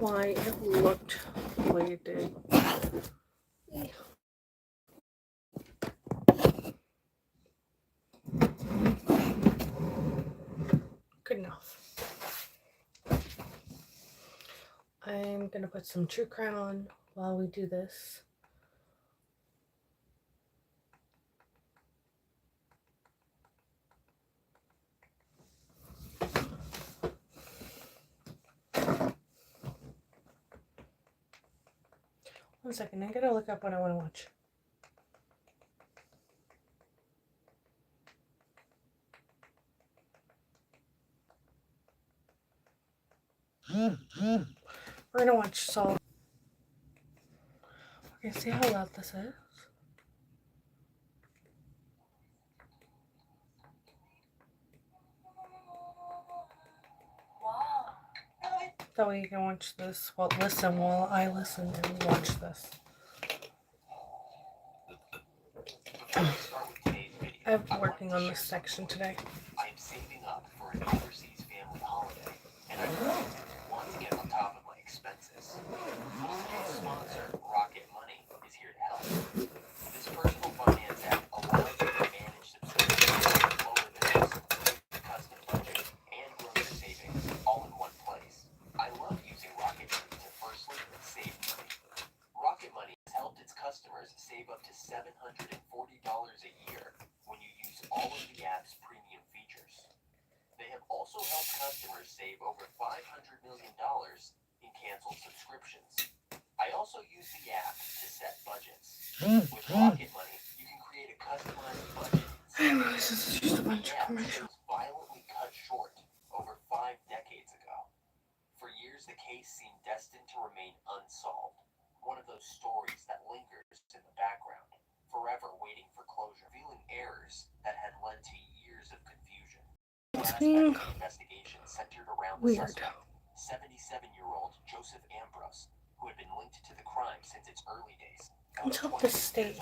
why it looked the way it did. Good enough. I'm going to put some True Crime on while we do this. One second, I gotta look up what I want to watch. We're gonna watch Saul. Okay, see how loud this is? That way you can watch this. Well, listen while I listen and watch this. I'm working on this section today. I'm saving up for an overseas family holiday, and I want to get on top of my expenses. Today's sponsor, Rocket Money, is here to help. This personal finance app allows you to manage subscriptions, lower bills, custom budget, and grow your savings all in one place. I love using Rocket Money to firstly save money. Rocket Money has helped its customers save up to $740 a year when you use all of the app's premium features. They have also helped customers save over $500 million in canceled subscriptions. I also use the app to set budgets. With Rocket Money, you can create a customized budget. This is just a bunch of commercials. Was violently cut short over 5 decades ago. For years, the case seemed destined to remain unsolved. One of those stories that lingers in the background, forever waiting for closure, revealing errors that had led to years of confusion. It's being The investigation centered around weird. the suspect, 77-year-old Joseph Ambrose, who had been linked to the crime since its early days. Until this stays.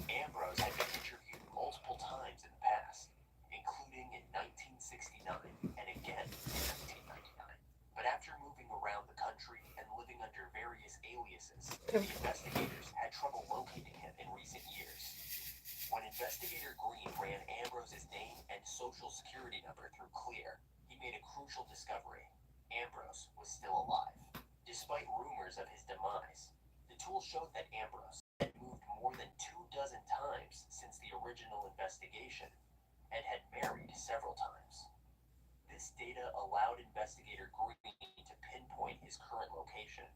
Ambrose had been interviewed multiple times in the past, including in 1969 and again in 1999. But after moving around the country and living under various aliases, the investigators had trouble locating him in recent years. When investigator Green ran Ambrose's name and social security number through Clear, he made a crucial discovery. Ambrose was still alive. Despite rumors of his demise, the tool showed that Ambrose had moved more than 24 times since the original investigation and had married several times. This data allowed investigator Green to pinpoint his current location,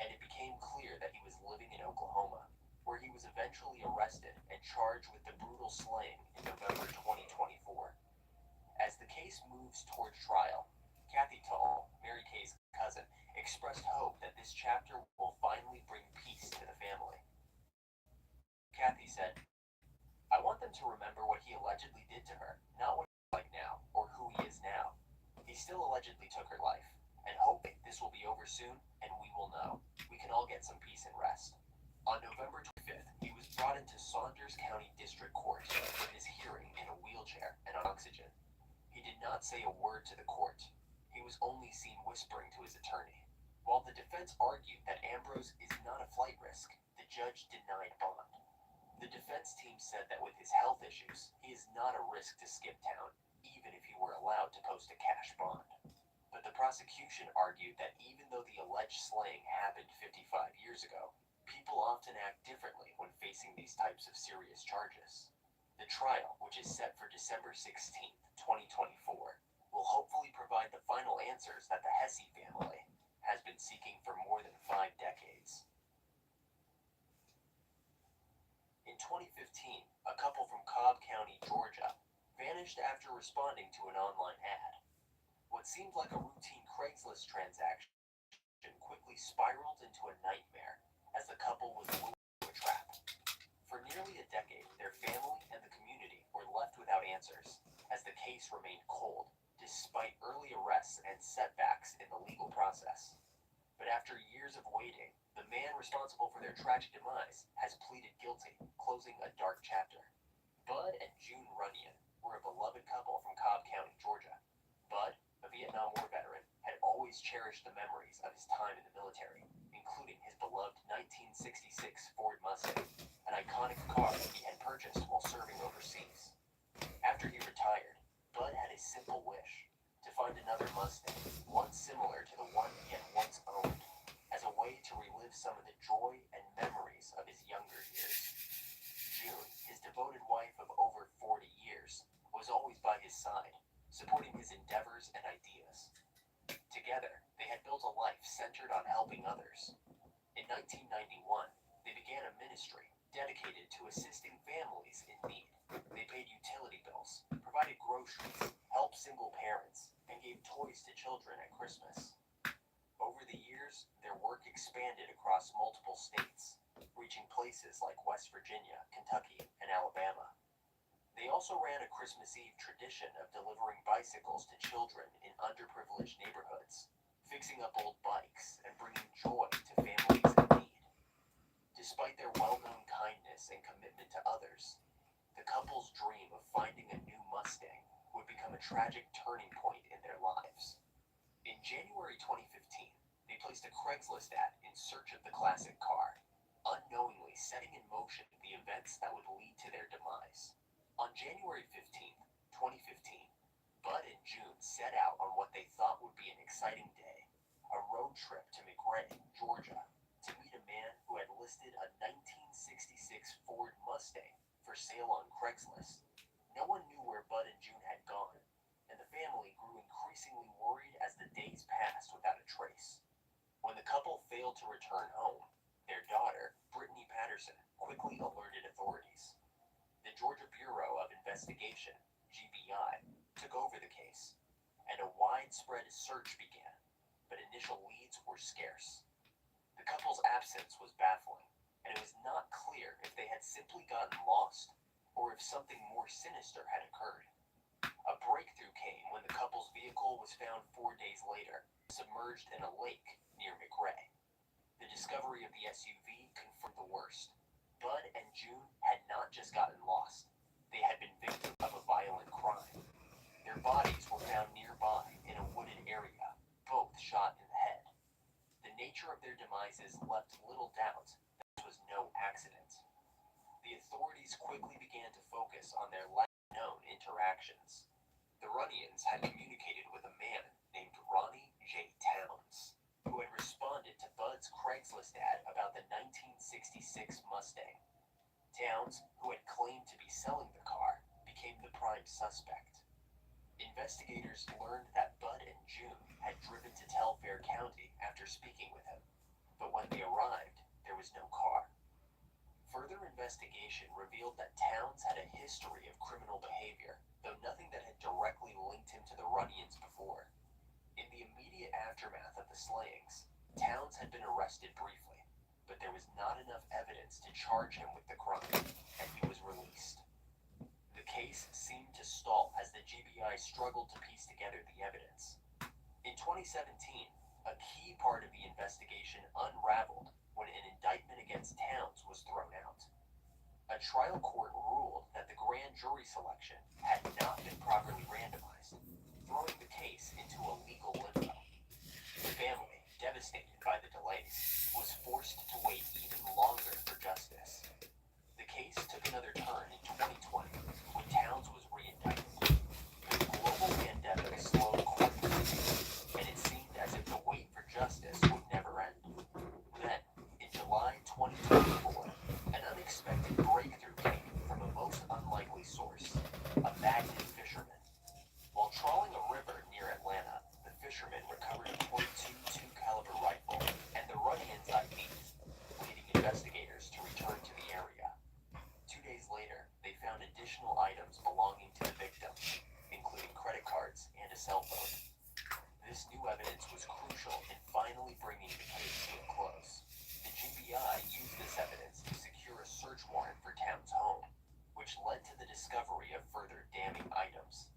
and it became clear that he was living in Oklahoma, where he was eventually arrested and charged with the brutal slaying in November 2024. As the case moves toward trial, Kathy Tull, Mary Kay's cousin, expressed hope that this chapter will finally bring peace to the family. Kathy said, "I want them to remember what he allegedly did to her, not what he's like now, or who he is now. He still allegedly took her life, and hoping this will be over soon, and we will know. We can all get some peace and rest." On November 25th, he was brought into Saunders County District Court for his hearing in a wheelchair and on oxygen. He did not say a word to the court. He was only seen whispering to his attorney. While the defense argued that Ambrose is not a flight risk, the judge denied bond. The defense team said that with his health issues, he is not a risk to skip town, even if he were allowed to post a cash bond. But the prosecution argued that even though the alleged slaying happened 55 years ago, people often act differently when facing these types of serious charges. The trial, which is set for December 16th, 2024, will hopefully provide the final answers that the Hesse family has been seeking for more than 5 decades. In 2015, a couple from Cobb County, Georgia, vanished after responding to an online ad. What seemed like a routine Craigslist transaction quickly spiraled into a nightmare as the couple was lured into a trap. For nearly a decade, their family and the community were left without answers, as the case remained cold, despite early arrests and setbacks in the legal process. But after years of waiting, the man responsible for their tragic demise has pleaded guilty, closing a dark chapter. Bud and June Runyon were a beloved couple from Cobb County, Georgia. Bud, a Vietnam War veteran, had always always cherished the memories of his time in the military, including his beloved 1966 Ford Mustang, an iconic car he had purchased while serving overseas. After he retired, Bud had a simple wish: to find another Mustang, one similar to the one he had once owned, as a way to relive some of the joy and memories of his younger years. June, his devoted wife of over 40 years, was always by his side, supporting his endeavors and ideas. Together, they had built a life centered on helping others. In 1991, they began a ministry dedicated to assisting families in need. They paid utility bills, provided groceries, helped single parents, and gave toys to children at Christmas. Over the years, their work expanded across multiple states, reaching places like West Virginia, Kentucky, and Alabama. They also ran a Christmas Eve tradition of delivering bicycles to children in underprivileged neighborhoods, fixing up old bikes, and bringing joy to families in need. Despite their well-known kindness and commitment to others, the couple's dream of finding a new Mustang would become a tragic turning point in their lives. In January 2015, they placed a Craigslist ad in search of the classic car, unknowingly setting in motion the events that would lead to their demise. On January 15, 2015, Bud and June set out on what they thought would be an exciting day, a road trip to McRae, Georgia, to meet a man who had listed a 1966 Ford Mustang for sale on Craigslist. No one knew where Bud and June had gone, and the family grew increasingly worried as the days passed without a trace. When the couple failed to return home, their daughter, Brittany Patterson, quickly alerted authorities. The Georgia Bureau of Investigation, GBI, took over the case, and a widespread search began, but initial leads were scarce. The couple's absence was baffling, and it was not clear if they had simply gotten lost or if something more sinister had occurred. A breakthrough came when the couple's vehicle was found 4 days later, submerged in a lake near McRae. The discovery of the SUV confirmed the worst. Bud and June had not just gotten lost, they had been victims of a violent crime. Their bodies were found nearby in a wooded area, both shot in the head. The nature of their demises left little doubt that this was no accident. The authorities quickly began to focus on their last known interactions. The Runnions had communicated with a man named Ronnie J. Towns, who had responded to Bud's Craigslist ad about the 1966 Mustang. Towns, who had claimed to be selling the car, became the prime suspect. Investigators learned that Bud and June had driven to Telfair County after speaking with him, but when they arrived, there was no car. Further investigation revealed that Towns had a history of criminal behavior, though nothing that had directly linked him to the Runnions before. In the immediate aftermath of the slayings, Towns had been arrested briefly, but there was not enough evidence to charge him with the crime, and he was released. The case seemed to stall as the GBI struggled to piece together the evidence. In 2017, a key part of the investigation unraveled when an indictment against Towns was thrown out. A trial court ruled that the grand jury selection had not been properly randomized, throwing the case into a legal limbo. The family, devastated by the delays, was forced to wait even longer for justice. The case took another turn in 2020 when Towns was reindicted. The global pandemic slowed court proceedings, and it seemed as if the wait for justice would never end. Then, in July 2024, an unexpected breakthrough came from a most unlikely source: a Magnum fisherman. While trawling a river near Atlanta, the fisherman recovered a .22 caliber rifle and the Runnions' IDs, leading investigators to return to the area. 2 days later, they found additional items belonging to the victim, including credit cards and a cell phone. This new evidence was crucial in finally bringing the case to a close. The GBI used this evidence to secure a search warrant for Towns' home, which led to the discovery of further damning items.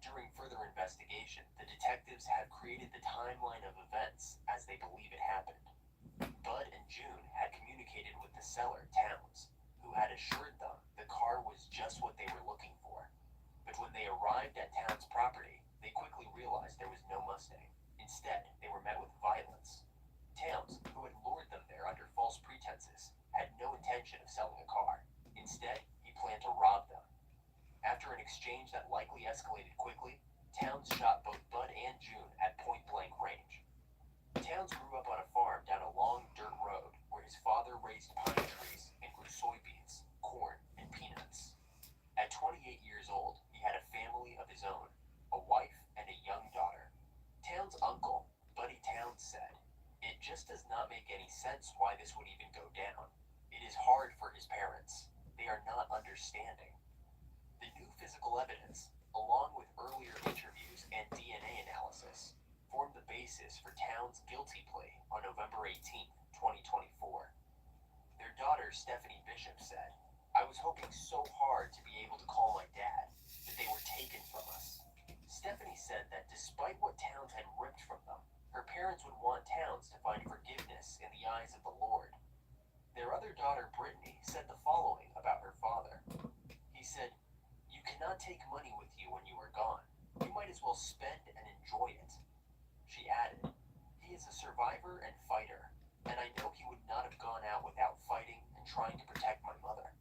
During further investigation, the detectives have created the timeline of events as they believe it happened. Bud and June had communicated with the seller, Towns, who had assured them the car was just what they were looking for. But when they arrived at Towns' property, they quickly realized there was no Mustang. Instead, were met with violence. Towns, who had lured them there under false pretenses, had no intention of selling the car. Instead, he planned to rob them. After an exchange that likely escalated quickly, Towns shot both Bud and June at point-blank range. Towns grew up on a farm down a long dirt road where his father raised pine trees and grew soybeans, corn, and peanuts. At 28 years old, he had a family of his own, a wife and a young daughter. Towns' uncle, Buddy Towns, said, "It just does not make any sense why this would even go down. It is hard for his parents. They are not understanding." The new physical evidence, along with earlier interviews and DNA analysis, formed the basis for Towns' guilty plea on November 18, 2024. Their daughter, Stephanie Bishop, said, "I was hoping so hard to be able to call my dad, but they were taken from us." Stephanie said that despite what Towns had ripped from them, her parents would want Towns to find forgiveness in the eyes of the Lord. Their other daughter, Brittany, said the following about her father. He said, "You cannot take money with you when you are gone. You might as well spend and enjoy it." She added, "He is a survivor and fighter, and I know he would not have gone out without fighting and trying to protect my mother."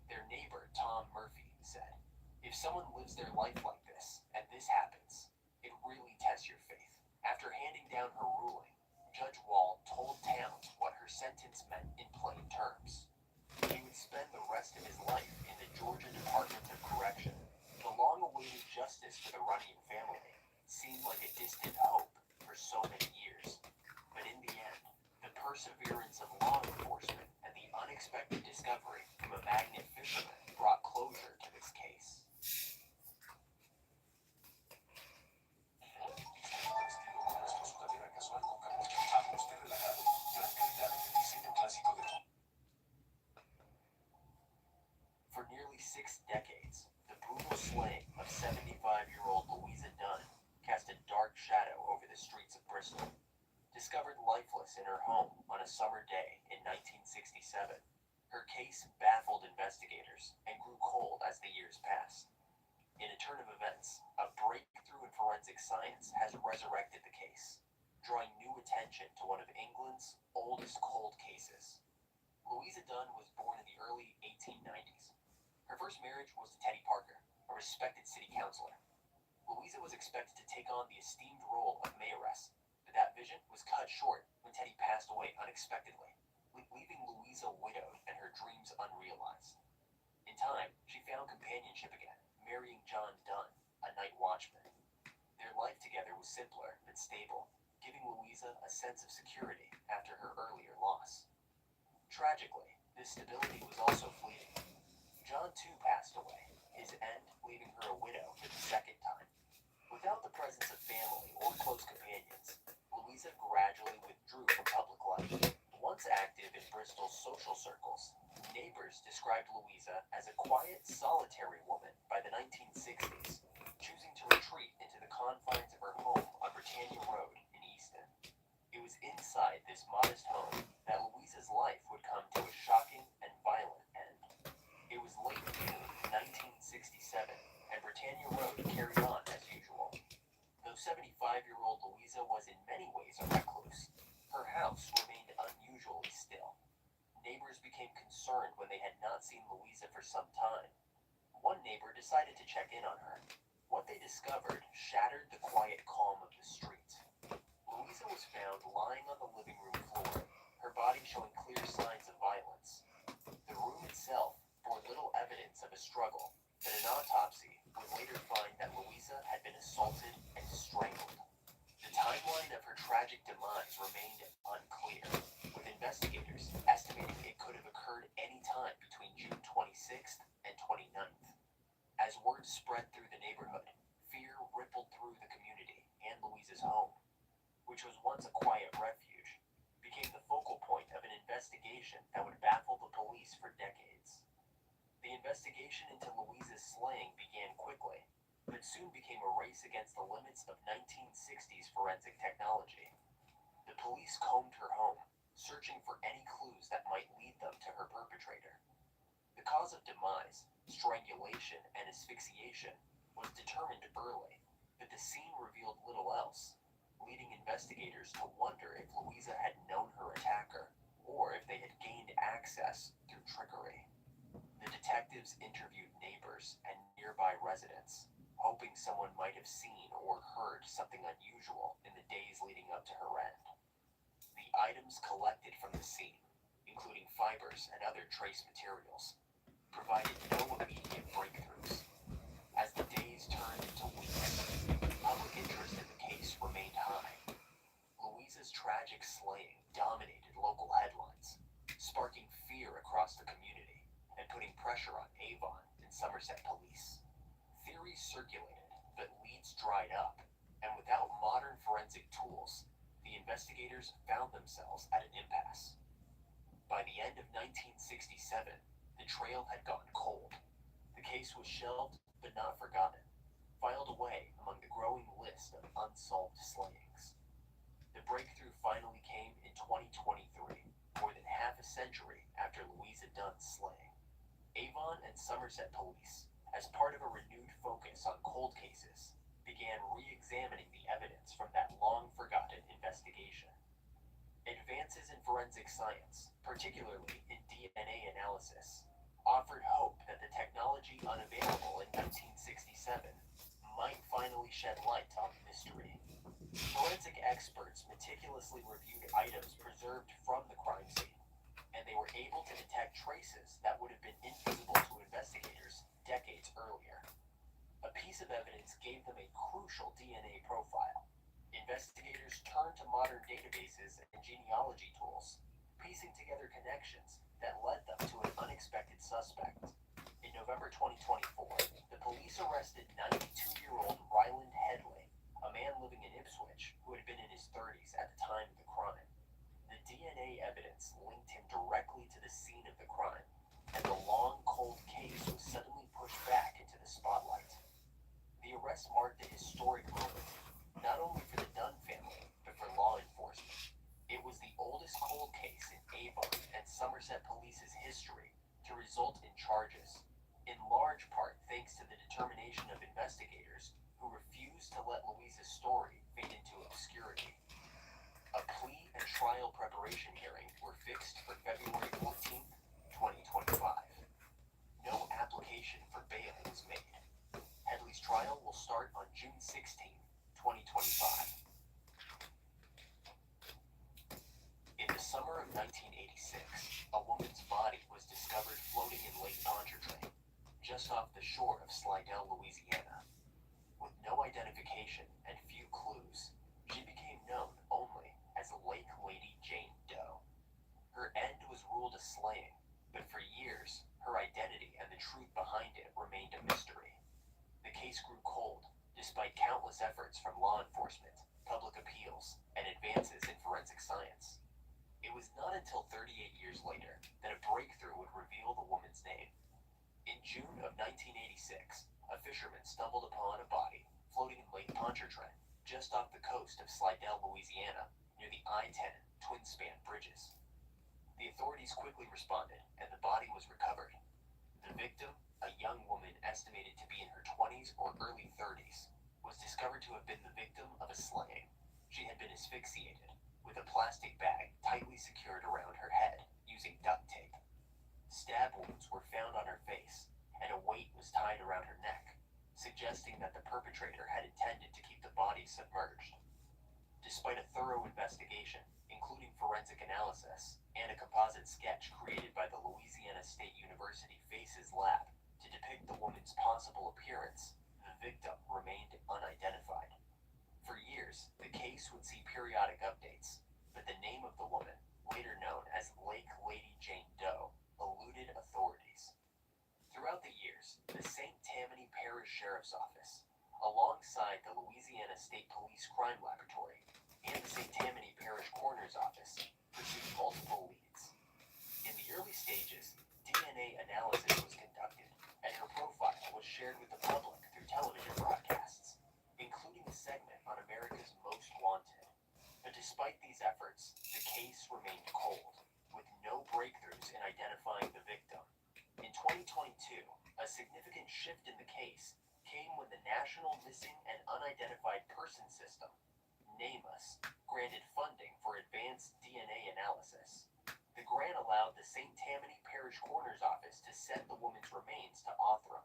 Their neighbor, Tom Murphy, said, "If someone lives their life like this, and this happens, it really tests your faith." After handing down her ruling, Judge Wall told Towns what her sentence meant in plain terms. He would spend the rest of his life in the Georgia Department of Correction. The long-awaited justice for the Runyon family seemed like a distant hope for so many years. But in the end, the perseverance of law enforcement and the unexpected discovery from a magnet fisherman brought closure to this case. For nearly 6 decades, the brutal slaying of 75-year-old Louisa Dunn cast a dark shadow over the streets of Bristol. Discovered lifeless in her home on a summer day in 1967, her case baffled investigators and grew cold as the years passed. In a turn of events, a breakthrough in forensic science has resurrected the case, drawing new attention to one of England's oldest cold cases. Louisa Dunn was born in the early 1890s. Her first marriage was to Teddy Parker, a respected city councilor. Louisa was expected to take on the esteemed role of mayoress, but that vision was cut short when Teddy passed away unexpectedly, leaving Louisa widowed and her dreams unrealized. In time, she found companionship again, marrying John Dunn, a night watchman. Their life together was simpler but stable, giving Louisa a sense of security after her earlier loss. Tragically, this stability was also fleeting. John too passed away, his end leaving her a widow for the second time. Without the presence of family or close companions, Louisa gradually withdrew from public life. Once active in Bristol's social circles, neighbors described Louisa as a quiet, solitary woman by the 1960s, choosing to retreat into the confines of her home on Britannia Road in Easton. It was inside this modest home that Louisa's life would come to a shocking and violent end. It was late June 1967, and Britannia Road carried on as usual. Though 75-year-old Louisa was in many ways a recluse, her house remained unusually still. Neighbors became concerned when they had not seen Louisa for some time. One neighbor decided to check in on her. What they discovered shattered the quiet calm of the street. Louisa was found lying on the living room floor, her body showing clear signs of violence. The room itself bore little evidence of a struggle, but an autopsy would later find that Louisa had been assaulted and strangled. The timeline of her tragic demise remained unclear, with investigators estimating it could have occurred any time between June 26th and 29th. As word spread through the neighborhood, fear rippled through the community, and Louisa's home, which was once a quiet refuge, became the focal point of an investigation that would baffle the police for decades. The investigation into Louisa's slaying began quickly, but soon became a race against the limits of 1960s forensic technology. The police combed her home, searching for any clues that might lead them to her perpetrator. The cause of demise, strangulation and asphyxiation, was determined early, but the scene revealed little else. leading investigators to wonder if Louisa had known her attacker or if they had gained access through trickery. The detectives interviewed neighbors and nearby residents, hoping someone might have seen or heard something unusual in the days leading up to her end. The items collected from the scene, including fibers and other trace materials, provided no immediate breakthroughs. As the days turned into weeks, public interest in the case remained high. Louisa's tragic slaying dominated local headlines, sparking fear across the community and putting pressure on Avon and Somerset police. Theories circulated, but leads dried up, and without modern forensic tools, the investigators found themselves at an impasse. By the end of 1967, the trail had gone cold. The case was shelved but not forgotten, filed away among the growing list of unsolved slayings. The breakthrough finally came in 2023, more than half a century after Louisa Dunn's slaying. Avon and Somerset police, as part of a renewed focus on cold cases, began re-examining the evidence from that long-forgotten investigation. Advances in forensic science, particularly in DNA analysis, offered hope that the technology unavailable in 1967 might finally shed light on the mystery. Forensic experts meticulously reviewed items preserved from the crime scene, and they were able to detect traces that would have been invisible to investigators decades earlier. A piece of evidence gave them a crucial DNA profile. Investigators turned to modern databases and genealogy tools, piecing together connections that led them to an unexpected suspect. In November 2024, the police arrested 92-year-old Ryland Headley, a man living in Ipswich who had been in his 30s at the time of the crime. The DNA evidence linked him directly to the scene of the crime, and the long, cold case was suddenly pushed back into the spotlight. The arrest marked a historic moment, not only for the Dunn family, but for law enforcement. It was the oldest cold case in Avon and Somerset Police's history to result in charges, in large part thanks to the determination of investigators who refused to let Louisa's story fade into obscurity. A plea and trial preparation hearing were fixed for February 14th, 2025. No application for bail was made. Headley's trial will start on June 16th, 2025. In the summer of 1986, a woman's body was discovered floating in Lake Pontchartrain, just off the shore of Slidell, Louisiana. With no identification and few clues, she became known only as Lake Lady Jane Doe. Her end was ruled a slaying, but for years, her identity and the truth behind it remained a mystery. The case grew cold, despite countless efforts from law enforcement, public appeals, and advances in forensic science. It was not until 38 years later that a breakthrough would reveal the woman's name. In June of 1986, a fisherman stumbled upon a body floating in Lake Pontchartrain, just off the coast of Slidell, Louisiana, near the I-10 twin-span bridges. The authorities quickly responded, and the body was recovered. The victim, a young woman estimated to be in her 20s or early 30s, was discovered to have been the victim of a slaying. She had been asphyxiated, with a plastic bag tightly secured around her head using duct tape. Stab wounds were found on her face, and a weight was tied around her neck, suggesting that the perpetrator had intended to keep the body submerged. Despite a thorough investigation, including forensic analysis and a composite sketch created by the Louisiana State University Faces Lab to depict the woman's possible appearance, the victim remained unidentified. For years, the case would see periodic updates, but the name of the woman, later known as Lake Lady Jane Doe, eluded authorities. Throughout the years, the St. Tammany Parish Sheriff's Office, alongside the Louisiana State Police Crime Laboratory and the St. Tammany Parish Coroner's Office, pursued multiple leads. In the early stages, DNA analysis was conducted, and her profile was shared with the public through television broadcasts, including a segment on America's Most Wanted. But despite these efforts, the case remained cold, with no breakthroughs in identifying the victim. In 2022, a significant shift in the case came when the National Missing and Unidentified Person System, NamUs, granted funding for advanced DNA analysis. The grant allowed the St. Tammany Parish Coroner's Office to send the woman's remains to Othram.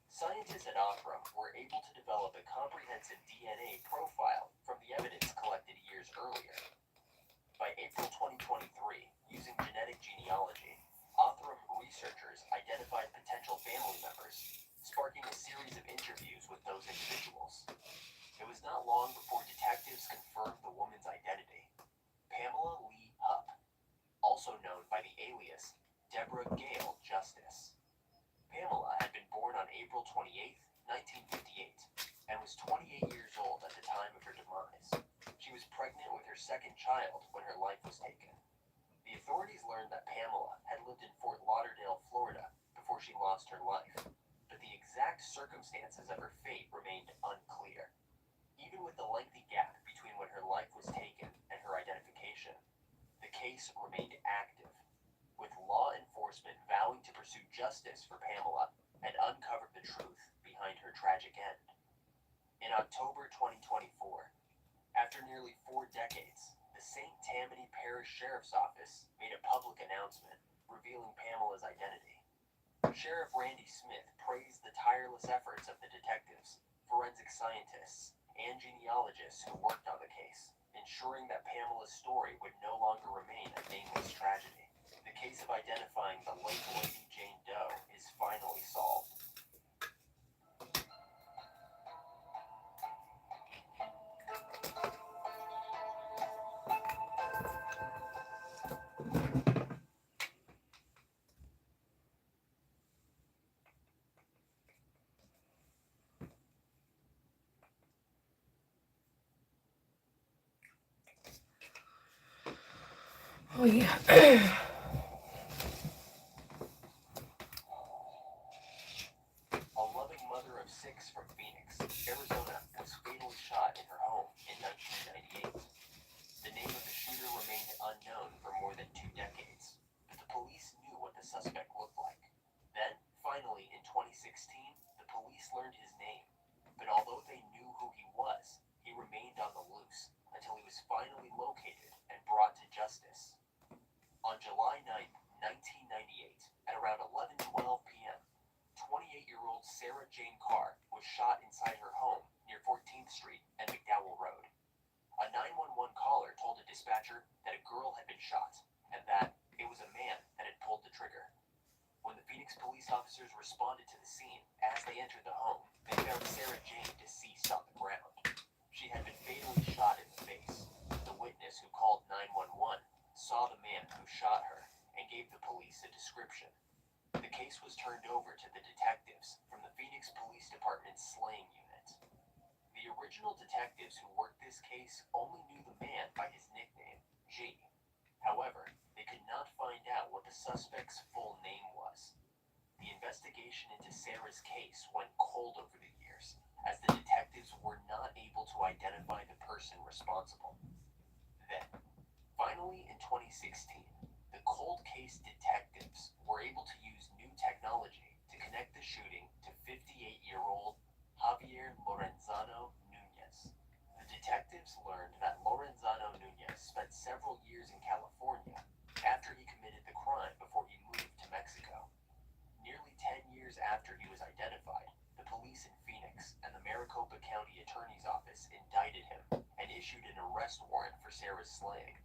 Scientists at Othram were able to develop a comprehensive DNA profile from the evidence collected years earlier. By April 2023, using genetic genealogy, Othram researchers identified potential family members, sparking a series of interviews with those individuals. It was not long before detectives confirmed the woman's identity: Pamela Lee Hupp, also known by the alias Deborah Gale Justice. Pamela had been born on April 28, 1958, and was 28 years old at the time of her demise. She was pregnant with her second child when her life was taken. The authorities learned that Pamela had lived in Fort Lauderdale, Florida, before she lost her life, but the exact circumstances of her fate remained unclear. Even with the lengthy gap between when her life was taken and her identification, the case remained active, with law enforcement vowing to pursue justice for Pamela and uncover the truth behind her tragic end. In October 2024, after nearly 4 decades, the St. Tammany Parish Sheriff's Office made a public announcement revealing Pamela's identity. Sheriff Randy Smith praised the tireless efforts of the detectives, forensic scientists, and genealogists who worked on the case, ensuring that Pamela's story would no longer remain a nameless tragedy. The case of identifying the late Lady Jane Doe is finally solved. Oh yeah. A loving mother of 6 from Phoenix, Arizona, was fatally shot in her home in 1998. The name of the shooter remained unknown for more than 2 decades, but the police knew what the suspect looked like. Then, finally, in 2016, the police learned his name, but although they knew who he was, he remained on the loose until he was finally located and brought to justice. On July 9, 1998, at around 11:12 p.m., 28-year-old Sarah Jane Carr was shot inside her home near 14th Street and McDowell Road. A 911 caller told a dispatcher that a girl had been shot and that it was a man that had pulled the trigger. When the Phoenix police officers responded to the scene, as they entered the home, they found Sarah Jane deceased on the ground. She had been fatally shot in the face. The witness who called 911 saw the man who shot her and gave the police a description. The case was turned over to the detectives from the Phoenix Police Department's slaying unit. The original detectives who worked this case only knew the man by his nickname, G. However, they could not find out what the suspect's full name was. The investigation into Sarah's case went cold over the years, as the detectives were not able to identify the person responsible. Then, finally in 2016, the cold case detectives were able to use new technology to connect the shooting to 58-year-old Javier Lorenzano Nunez. The detectives learned that Lorenzano Nunez spent several years in California after he committed the crime before he moved to Mexico. Nearly 10 years after he was identified, the police in Phoenix and the Maricopa County Attorney's Office indicted him and issued an arrest warrant for Sarah's slaying.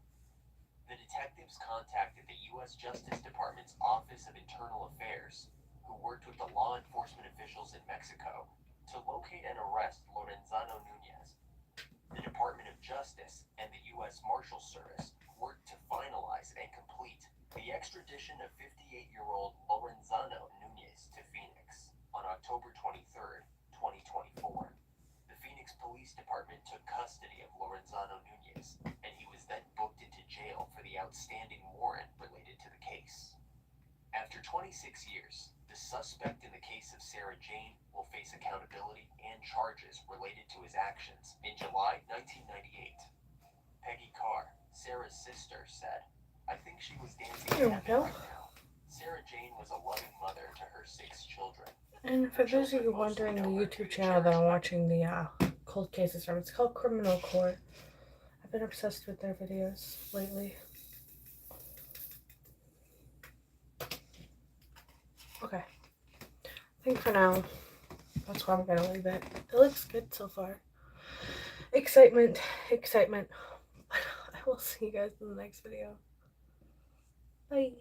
The detectives contacted the U.S. Justice Department's Office of Internal Affairs, who worked with the law enforcement officials in Mexico to locate and arrest Lorenzano Nunez. The Department of Justice and the U.S. Marshal Service worked to finalize and complete the extradition of 58-year-old Lorenzano Nunez to Phoenix on October 23, 2024. The Phoenix Police Department took custody of Lorenzano Nunez, and he was then booked into jail for the outstanding warrant related to the case. After 26 years, the suspect in the case of Sarah Jane will face accountability and charges related to his actions. In July 1998, Peggy Carr, Sarah's sister, said, "I think she was dancing There we heaven go. right now." Sarah Jane was a loving mother to her 6 children. And for those of you wondering, the YouTube channel that I'm watching the cold cases from. It's called Criminal Court. I've been obsessed with their videos lately. Okay. I think for now, that's where I'm gonna leave it. It looks good so far. Excitement. I will see you guys in the next video. Bye.